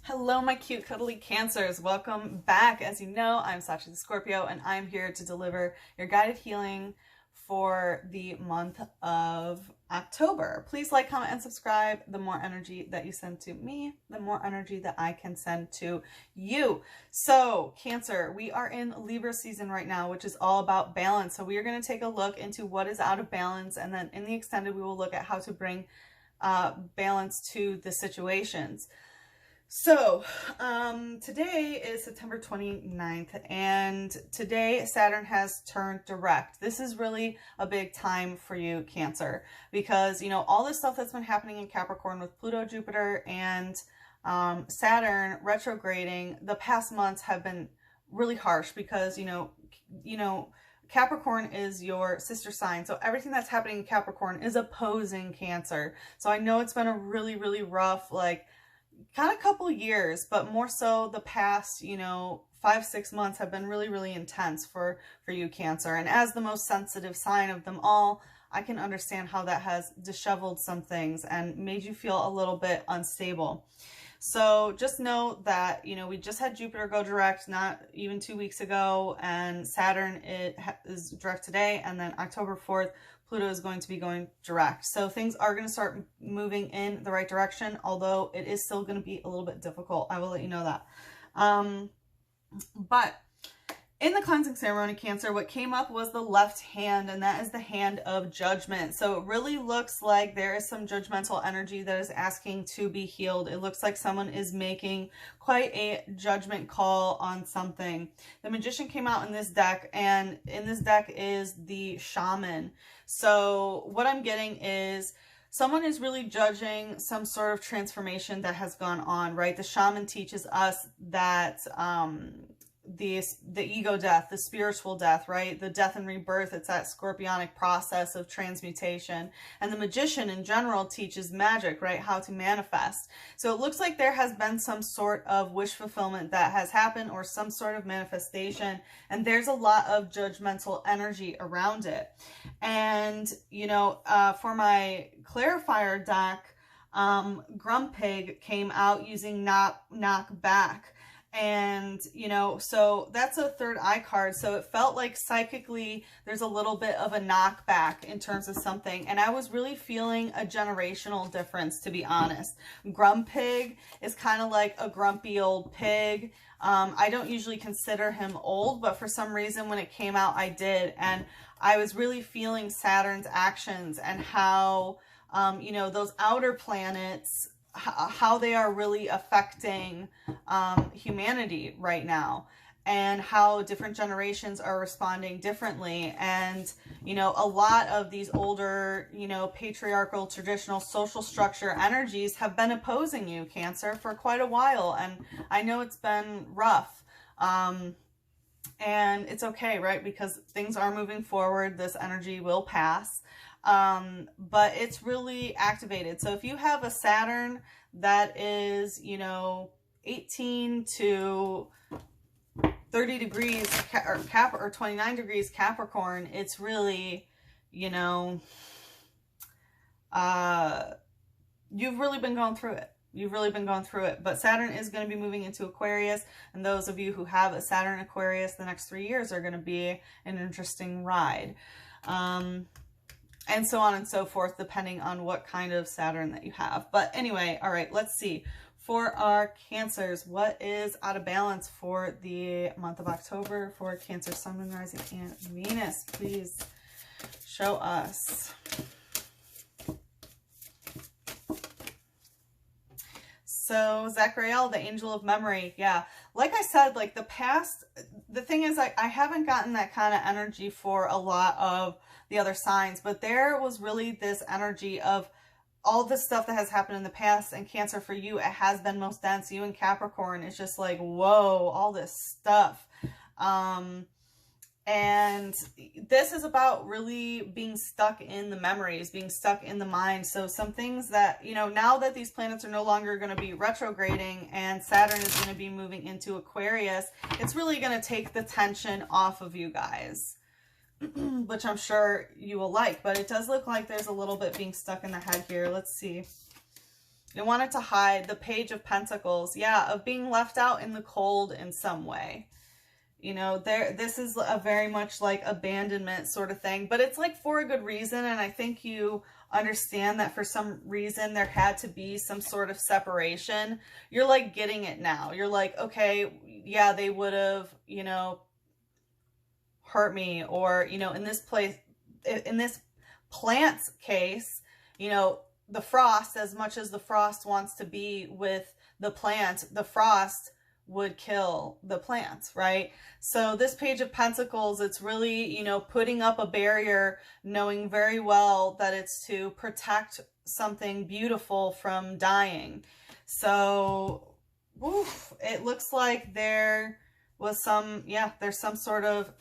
Hello, my cute, cuddly Cancers. Welcome back. As you know, I'm Sachi the Scorpio, and I'm here to deliver your guided healing for the month of October. Please like, comment, and subscribe. The more energy that you send to me, the more energy that I can send to you. So, Cancer, we are in Libra season right now, which is all about balance. So we are going to take a look into what is out of balance, and then in the extended, we will look at how to bring balance to the situations. So, today is September 29th, and today Saturn has turned direct. This is really a big time for you, Cancer, because, you know, all this stuff that's been happening in Capricorn with Pluto, Jupiter, and Saturn retrograding, the past months have been really harsh because, you know, Capricorn is your sister sign. So everything that's happening in Capricorn is opposing Cancer. So I know it's been a really, really rough, like, kind of couple years, but more so the past, 5-6 months have been really, really intense for you, Cancer. And as the most sensitive sign of them all, I can understand how that has disheveled some things and made you feel a little bit unstable. So just know that, we just had Jupiter go direct not even 2 weeks ago, and Saturn is direct today, and then October 4th, Pluto is going to be going direct. So things are going to start moving in the right direction, although it is still going to be a little bit difficult. I will let you know that. But in the cleansing ceremony, Cancer, what came up was the left hand, and that is the hand of judgment. So it really looks like there is some judgmental energy that is asking to be healed. It looks like someone is making quite a judgment call on something. The Magician came out in this deck, and in this deck is the Shaman. So what I'm getting is someone is really judging some sort of transformation that has gone on, right? The Shaman teaches us that the ego death, the spiritual death, right? The death and rebirth, it's that scorpionic process of transmutation. And the Magician in general teaches magic, right? How to manifest. So it looks like there has been some sort of wish fulfillment that has happened, or some sort of manifestation, and there's a lot of judgmental energy around it. And for my clarifier deck, Grumpig came out using knock back. And, so that's a third eye card. So it felt like psychically there's a little bit of a knockback in terms of something. And I was really feeling a generational difference, to be honest. Grumpig is kind of like a grumpy old pig. I don't usually consider him old, but for some reason when it came out, I did. And I was really feeling Saturn's actions and how, those outer planets, how they are really affecting humanity right now, and how different generations are responding differently. And, a lot of these older, patriarchal, traditional social structure energies have been opposing you, Cancer, for quite a while. And I know it's been rough. And it's okay, right? Because things are moving forward. This energy will pass. But it's really activated. So if you have a Saturn that is, 18 to 30 degrees or 29 degrees Capricorn, it's really, you've really been going through it. You've really been going through it. But Saturn is going to be moving into Aquarius. And those of you who have a Saturn Aquarius, the next 3 years are going to be an interesting ride. And so on and so forth, depending on what kind of Saturn that you have. But anyway, all right, let's see. For our Cancers, what is out of balance for the month of October for Cancer, Sun, Moon, Rising, and Venus? Please show us. So Zachariel, the Angel of Memory. Yeah, like I said, like the thing is, I haven't gotten that kind of energy for a lot of the other signs, but there was really this energy of all the stuff that has happened in the past. And Cancer, for you, it has been most dense. You and Capricorn, it's just like, whoa, all this stuff. And this is about really being stuck in the memories, being stuck in the mind. So some things that, now that these planets are no longer going to be retrograding and Saturn is going to be moving into Aquarius, it's really going to take the tension off of you guys, which I'm sure you will like. But it does look like there's a little bit being stuck in the head here. Let's see. They wanted to hide. The Page of Pentacles, yeah, of being left out in the cold in some way. You know, this is a very much like abandonment sort of thing, but it's like for a good reason. And I think you understand that for some reason there had to be some sort of separation. You're like getting it now. You're like, okay, yeah, they would have, you know, hurt me, or, you know, in this plant's case, you know, the frost, as much as the frost wants to be with the plant, the frost would kill the plant, right? So this Page of Pentacles, it's really, you know, putting up a barrier, knowing very well that it's to protect something beautiful from dying. So, oof, it looks like there was some, yeah, there's some sort of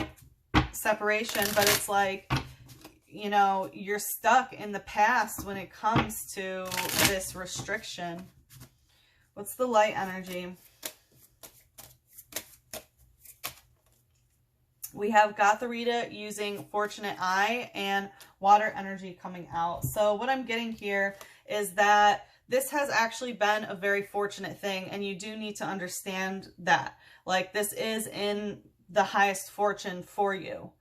separation, but it's like, you know, you're stuck in the past when it comes to this restriction. What's the light energy? We have Gotharita using Fortunate Eye and water energy coming out. So what I'm getting here is that this has actually been a very fortunate thing, and you do need to understand that. Like, this is in the highest fortune for you.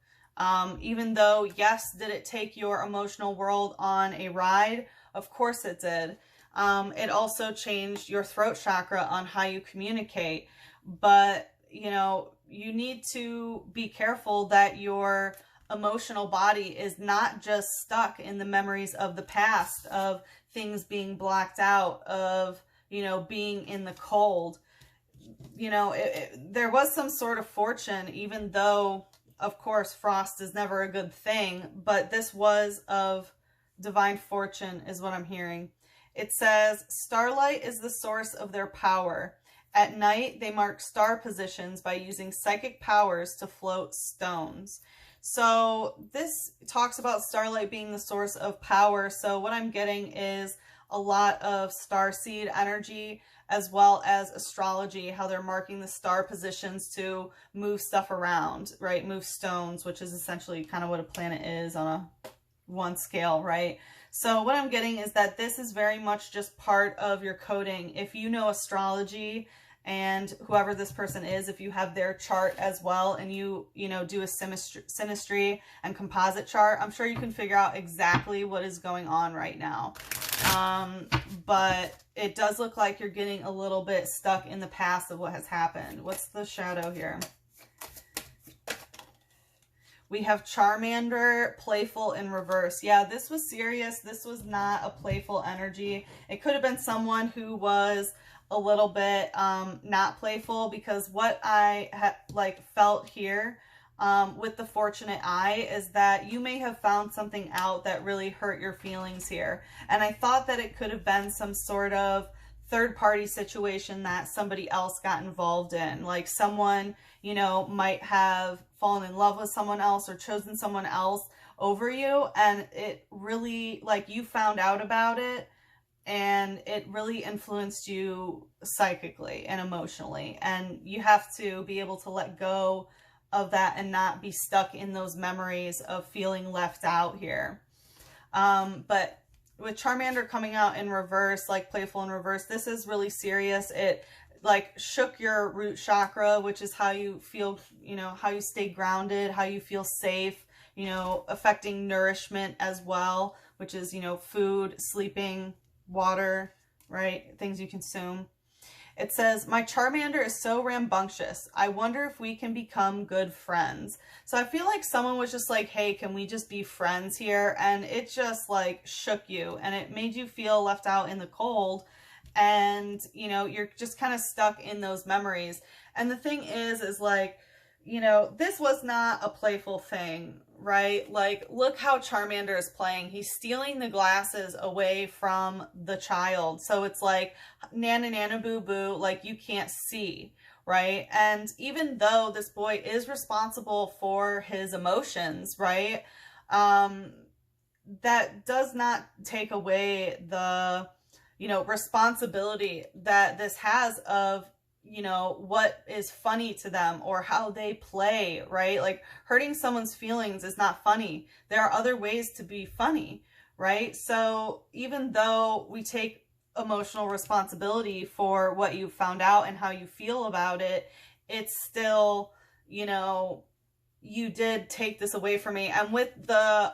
Even though, yes, did it take your emotional world on a ride? Of course it did. It also changed your throat chakra on how you communicate. But, you know, you need to be careful that your emotional body is not just stuck in the memories of the past, of things being blacked out, of, you know, being in the cold. You know, there was some sort of fortune, even though, of course, frost is never a good thing, but this was of divine fortune is what I'm hearing. It says, starlight is the source of their power. At night, they mark star positions by using psychic powers to float stones. So this talks about starlight being the source of power. So what I'm getting is a lot of starseed energy, as well as astrology, how they're marking the star positions to move stuff around, right? Move stones, which is essentially kind of what a planet is on a one scale, right? So what I'm getting is that this is very much just part of your coding. If you know astrology, and whoever this person is, if you have their chart as well, and you know, do a synastry and composite chart, I'm sure you can figure out exactly what is going on right now. But it does look like you're getting a little bit stuck in the past of what has happened. What's the shadow here? We have Charmander, playful in reverse. Yeah, this was serious. This was not a playful energy. It could have been someone who was a little bit not playful, because what I felt here with the Fortunate Eye is that you may have found something out that really hurt your feelings here. And I thought that it could have been some sort of third-party situation that somebody else got involved in. Like someone, you know, might have fallen in love with someone else or chosen someone else over you, and it really, like, you found out about it, and it really influenced you psychically and emotionally. And you have to be able to let go of that and not be stuck in those memories of feeling left out here. But with Charmander coming out in reverse, like playful in reverse, this is really serious. It like shook your root chakra, which is how you feel, you know, how you stay grounded, how you feel safe, you know, affecting nourishment as well, which is, you know, food, sleeping, water, right? Things you consume. It says, my Charmander is so rambunctious. I wonder if we can become good friends. So I feel like someone was just like, hey, can we just be friends here? And it just like shook you, and it made you feel left out in the cold. And, you know, you're just kind of stuck in those memories. And the thing is like, you know, this was not a playful thing, right? Like, look how Charmander is playing. He's stealing the glasses away from the child. So it's like, nana, nana, boo, boo, like you can't see, right? And even though this boy is responsible for his emotions, right? That does not take away the, you know, responsibility that this has of, you know, what is funny to them or how they play, right? Like hurting someone's feelings is not funny. There are other ways to be funny, right? So even though we take emotional responsibility for what you found out and how you feel about it, it's still, you know, you did take this away from me. And with the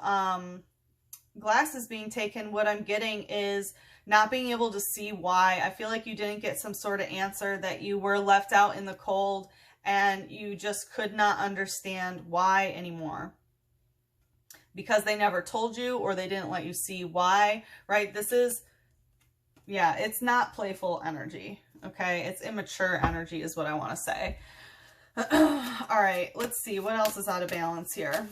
glasses being taken, what I'm getting is not being able to see why. I feel like you didn't get some sort of answer, that you were left out in the cold and you just could not understand why anymore, because they never told you or they didn't let you see why, right? This is, yeah, it's not playful energy, okay? It's immature energy is what I want to say. All right, let's see. What else is out of balance here?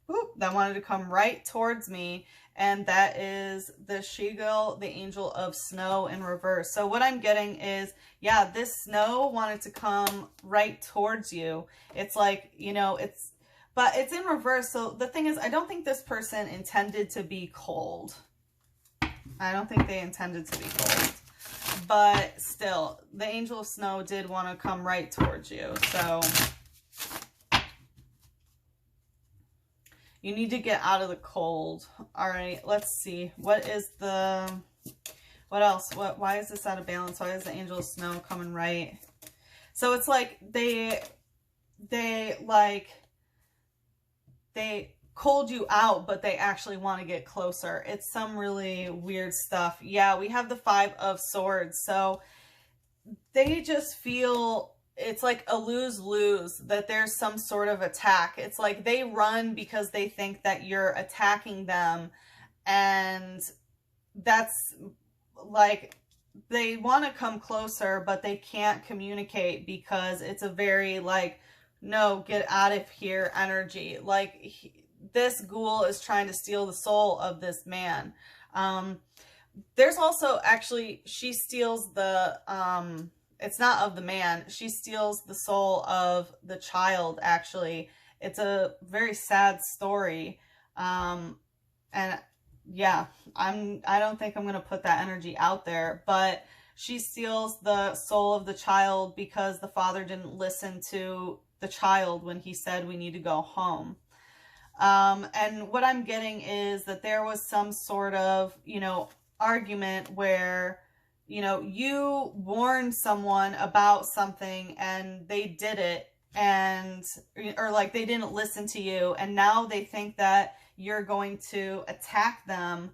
Oop, that wanted to come right towards me, and that is the she-gull, the angel of snow in reverse. So what I'm getting is, yeah, this snow wanted to come right towards you. It's like, you know, but it's in reverse. So the thing is, I don't think this person intended to be cold. I don't think they intended to be cold. But still, the angel of snow did want to come right towards you. So you need to get out of the cold. All right, let's see. What else? Why is this out of balance? Why is the angel of snow coming right? So it's like they cold you out, but they actually want to get closer. It's some really weird stuff. Yeah, we have the 5 of Swords. So they just feel it's like a lose-lose, that there's some sort of attack. It's like they run because they think that you're attacking them. And that's like, they want to come closer, but they can't communicate because it's a very like, no, get out of here energy. Like, this ghoul is trying to steal the soul of this man. There's also, actually, she steals the, it's not of the man. She steals the soul of the child, actually. It's a very sad story. And yeah, I don't think I'm going to put that energy out there, but she steals the soul of the child because the father didn't listen to the child when he said we need to go home. And what I'm getting is that there was some sort of, you know, argument where, you know, you warned someone about something and they did it, and, or like they didn't listen to you, and now they think that you're going to attack them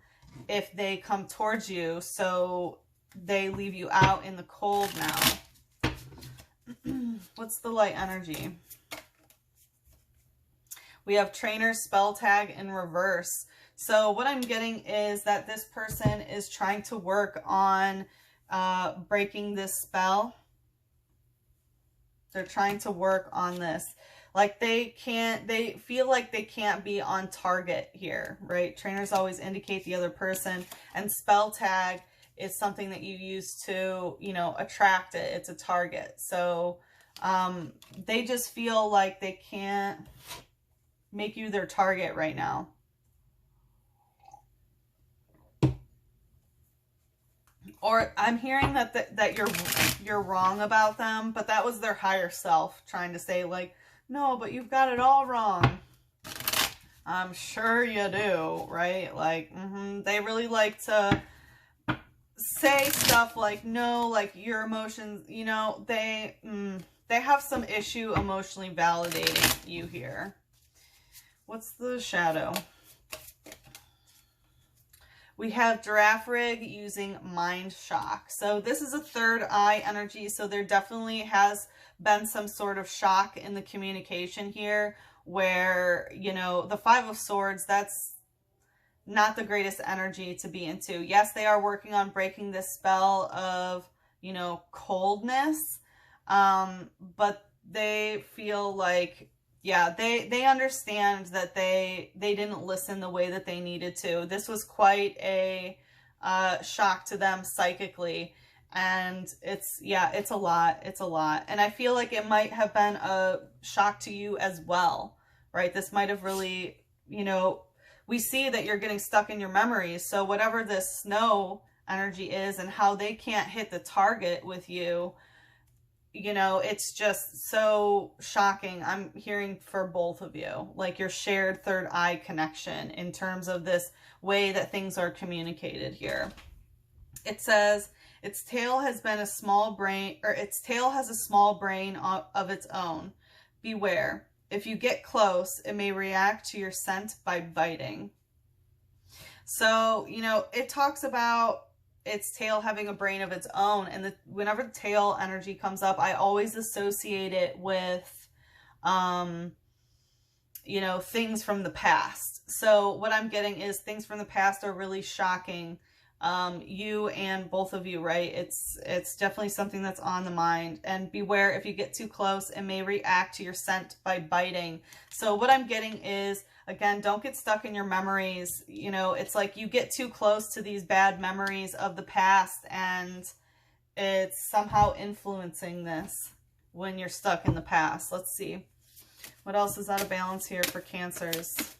if they come towards you. So they leave you out in the cold now. What's the light energy? We have Trainer Spell Tag in reverse. So what I'm getting is that this person is trying to work on breaking this spell. They're trying to work on this. Like they feel like they can't be on target here, right? Trainers always indicate the other person, and spell tag is something that you use to, you know, attract it. It's a target. So they just feel like they can't make you their target right now. Or I'm hearing that you're wrong about them, but that was their higher self trying to say like, no, but you've got it all wrong. I'm sure you do, right? Like, they really like to say stuff like, no, like your emotions, you know, they have some issue emotionally validating you here. What's the shadow? We have Giraffe Rig using Mind Shock. So this is a third eye energy. So there definitely has been some sort of shock in the communication here where, you know, the 5 of Swords, that's not the greatest energy to be into. Yes, they are working on breaking this spell of, you know, coldness. But they feel like, yeah, they understand that they didn't listen the way that they needed to. This was quite a shock to them psychically. And it's a lot. It's a lot. And I feel like it might have been a shock to you as well, right? This might have really, you know, we see that you're getting stuck in your memories. So whatever this snow energy is and how they can't hit the target with you, you know, it's just so shocking. I'm hearing for both of you, like your shared third eye connection in terms of this way that things are communicated here. It says, its tail has a small brain of its own. Beware. If you get close, it may react to your scent by biting. So, you know, it talks about its tail having a brain of its own. And whenever the tail energy comes up, I always associate it with, you know, things from the past. So what I'm getting is things from the past are really shocking. You and both of you, right? It's definitely something that's on the mind. And beware, if you get too close, it may react to your scent by biting. So what I'm getting is, again, don't get stuck in your memories. You know, it's like you get too close to these bad memories of the past, and it's somehow influencing this when you're stuck in the past. Let's see. What else is out of balance here for Cancers?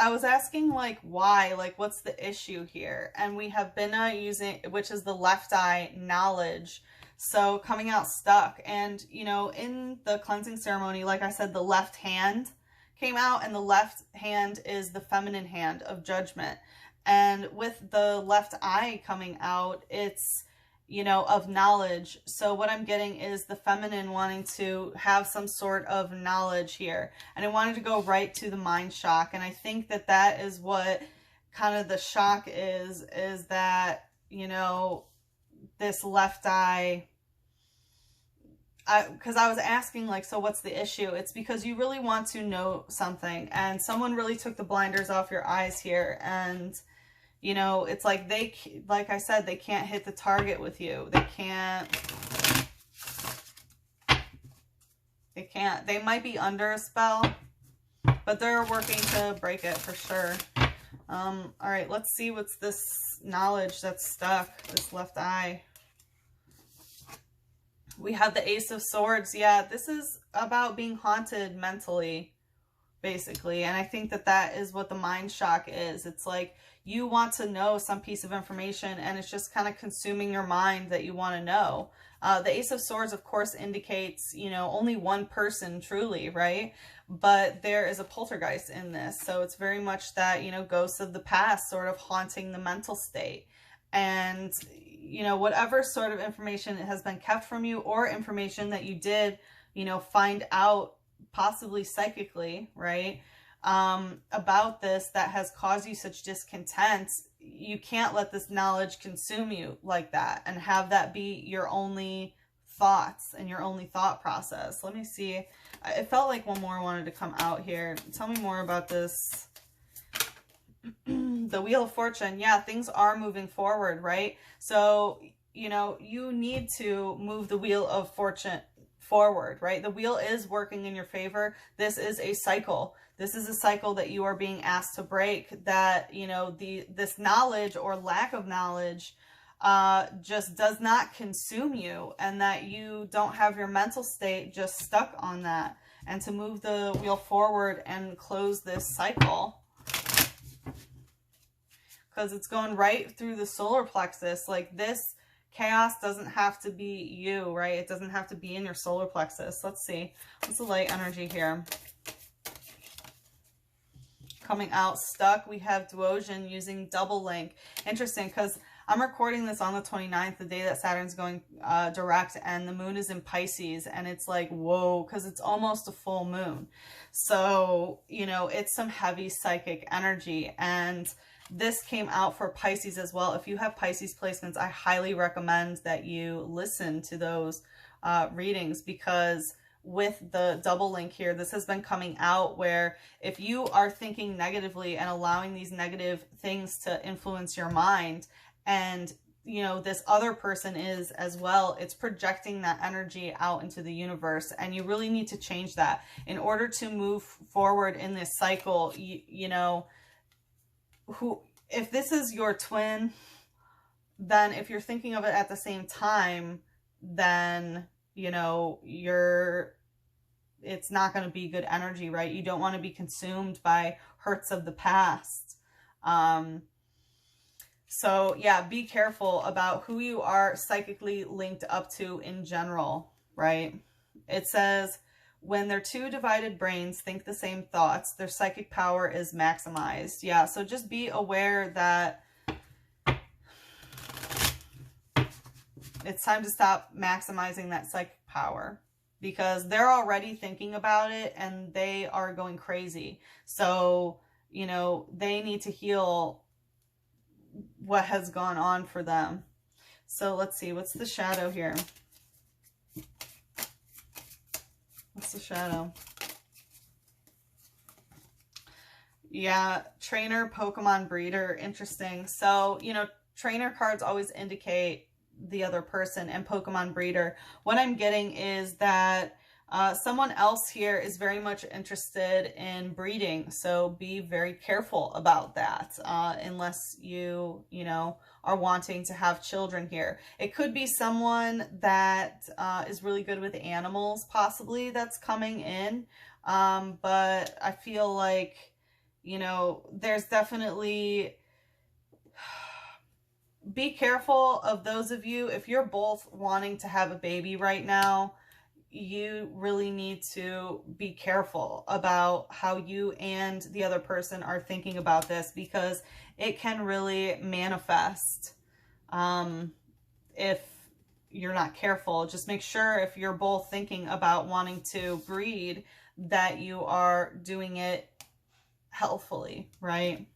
I was asking, like, why? Like, what's the issue here? And we have been using, which is the left eye knowledge. So coming out stuck. And, you know, in the cleansing ceremony, like I said, the left hand came out, and the left hand is the feminine hand of judgment. And with the left eye coming out, it's, you know, of knowledge. So what I'm getting is the feminine wanting to have some sort of knowledge here. And I wanted to go right to the mind shock. And I think that that is what kind of the shock is that, you know, this left eye, because I was asking, like, so what's the issue? It's because you really want to know something, and someone really took the blinders off your eyes here. And you know, it's like like I said, they can't hit the target with you. They can't. They might be under a spell, but they're working to break it for sure. All right, let's see what's this knowledge that's stuck, this left eye. We have the Ace of Swords. Yeah, this is about being haunted mentally, basically. And I think that that is what the mind shock is. It's like you want to know some piece of information, and it's just kind of consuming your mind that you want to know. The Ace of Swords, of course, indicates, you know, only one person truly, right? But there is a poltergeist in this. So it's very much that, you know, ghosts of the past sort of haunting the mental state. And, you know, whatever sort of information has been kept from you, or information that you did, you know, find out possibly psychically, right, about this that has caused you such discontent, you can't let this knowledge consume you like that and have that be your only thoughts and your only thought process. Let me see. It felt like one more wanted to come out here. Tell me more about this. The Wheel of Fortune. Yeah, things are moving forward, right? So, you know, you need to move the Wheel of Fortune forward, right? The wheel is working in your favor. This is a cycle. This is a cycle that you are being asked to break, that, you know, this knowledge or lack of knowledge just does not consume you, and that you don't have your mental state just stuck on that, and to move the wheel forward and close this cycle, because it's going right through the solar plexus. Like, this chaos doesn't have to be you, right? It doesn't have to be in your solar plexus. Let's see. What's the light energy here? Coming out stuck, we have Duosion using double link. Interesting, because I'm recording this on the 29th, the day that Saturn's going direct, and the moon is in Pisces, and it's like, whoa, because it's almost a full moon. So, you know, it's some heavy psychic energy, and this came out for Pisces as well. If you have Pisces placements, I highly recommend that you listen to those readings, because with the double link here, this has been coming out where if you are thinking negatively and allowing these negative things to influence your mind, and you know, this other person is as well, it's projecting that energy out into the universe, and you really need to change that in order to move forward in this cycle. You know, if this is your twin, then if you're thinking of it at the same time, then, you know, it's not going to be good energy, right? You don't want to be consumed by hurts of the past. So yeah, be careful about who you are psychically linked up to in general, right? It says, when their two divided brains think the same thoughts, their psychic power is maximized. Yeah, so just be aware that it's time to stop maximizing that psychic power, because they're already thinking about it and they are going crazy. So, you know, they need to heal what has gone on for them. So let's see, what's the shadow here? What's the shadow? Yeah, trainer, Pokemon breeder. Interesting. So, you know, trainer cards always indicate the other person, and Pokemon breeder. What I'm getting is that someone else here is very much interested in breeding. So be very careful about that unless you know, are wanting to have children here. It could be someone that is really good with animals, possibly, that's coming in. But I feel like, you know, there's definitely... Be careful of those of you, if you're both wanting to have a baby right now, you really need to be careful about how you and the other person are thinking about this, because it can really manifest if you're not careful. Just make sure, if you're both thinking about wanting to breed, that you are doing it healthfully, right?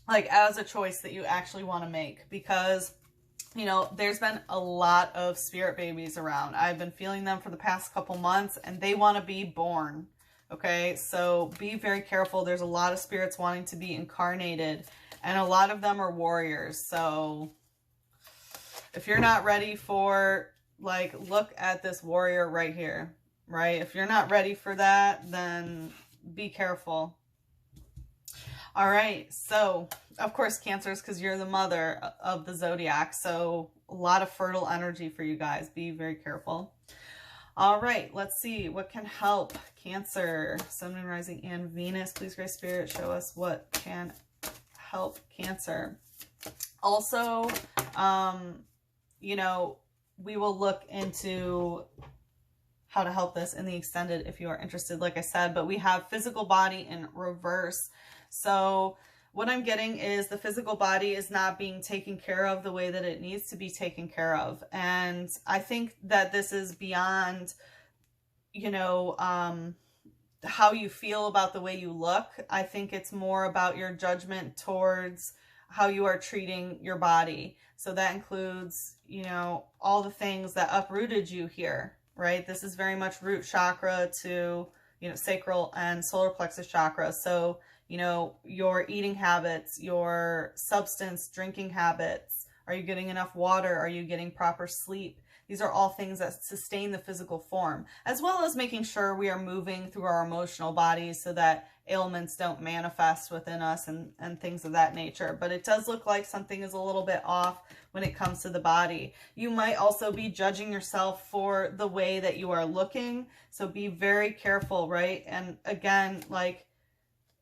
Like, as a choice that you actually want to make, because, you know, there's been a lot of spirit babies around. I've been feeling them for the past couple months, and they want to be born. Okay, so be very careful. There's a lot of spirits wanting to be incarnated, and a lot of them are warriors. So if you're not ready for, like, look at this warrior right here, right? If you're not ready for that, then be careful. All right, so of course, Cancers, because you're the mother of the zodiac, so a lot of fertile energy for you guys. Be very careful. All right, let's see what can help Cancer, Sun, Moon, Rising, and Venus. Please, Great Spirit, show us what can help Cancer. Also, you know, we will look into how to help this in the extended if you are interested, like I said, but we have physical body in reverse. So what I'm getting is the physical body is not being taken care of the way that it needs to be taken care of. And I think that this is beyond, you know, how you feel about the way you look. I think it's more about your judgment towards how you are treating your body. So that includes, you know, all the things that uprooted you here, right? This is very much root chakra to, you know, sacral and solar plexus chakra. So, you know, your eating habits, your substance drinking habits. Are you getting enough water? Are you getting proper sleep? These are all things that sustain the physical form, as well as making sure we are moving through our emotional bodies so that ailments don't manifest within us and things of that nature. But it does look like something is a little bit off when it comes to the body. You might also be judging yourself for the way that you are looking. So be very careful, right? And again, like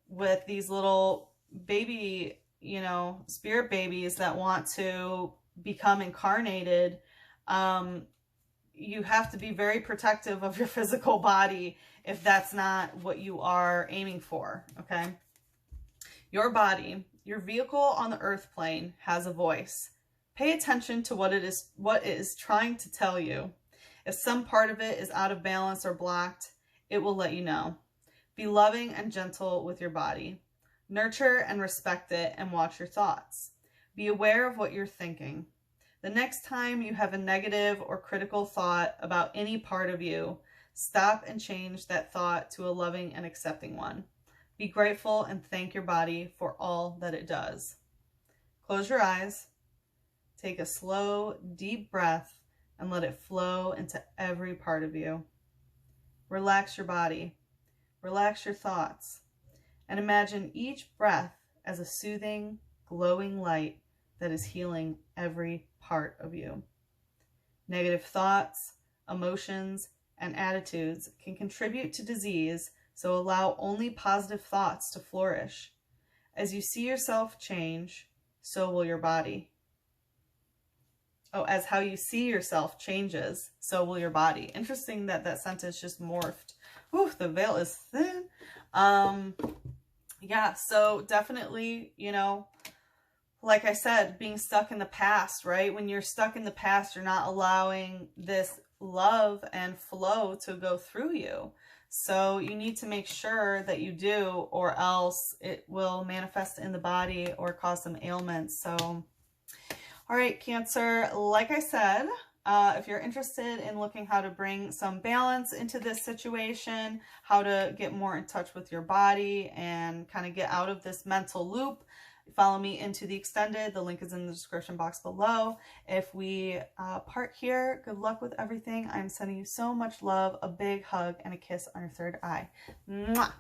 with these little baby, you know, spirit babies that want to become incarnated, you have to be very protective of your physical body if that's not what you are aiming for, okay? Your body, your vehicle on the earth plane, has a voice. Pay attention to what it is trying to tell you. If some part of it is out of balance or blocked, it will let you know. Be loving and gentle with your body. Nurture and respect it, and watch your thoughts. Be aware of what you're thinking. The next time you have a negative or critical thought about any part of you, stop and change that thought to a loving and accepting one. Be grateful and thank your body for all that it does. Close your eyes. Take a slow, deep breath and let it flow into every part of you. Relax your body. Relax your thoughts. And imagine each breath as a soothing, glowing light that is healing every part of you. Negative thoughts, emotions, and attitudes can contribute to disease, so allow only positive thoughts to flourish. As you see yourself change, so will your body. Oh, as how you see yourself changes, so will your body. Interesting that that sentence just morphed. Ooh, the veil is thin. Yeah, so definitely, you know, like I said, being stuck in the past, right? When you're stuck in the past, you're not allowing this love and flow to go through you. So you need to make sure that you do, or else it will manifest in the body or cause some ailments. So, all right, Cancer, like I said, if you're interested in looking how to bring some balance into this situation, how to get more in touch with your body and kind of get out of this mental loop, follow me into the extended. The link is in the description box below. If we part here, good luck with everything. I'm sending you so much love, a big hug, and a kiss on your third eye. Mwah!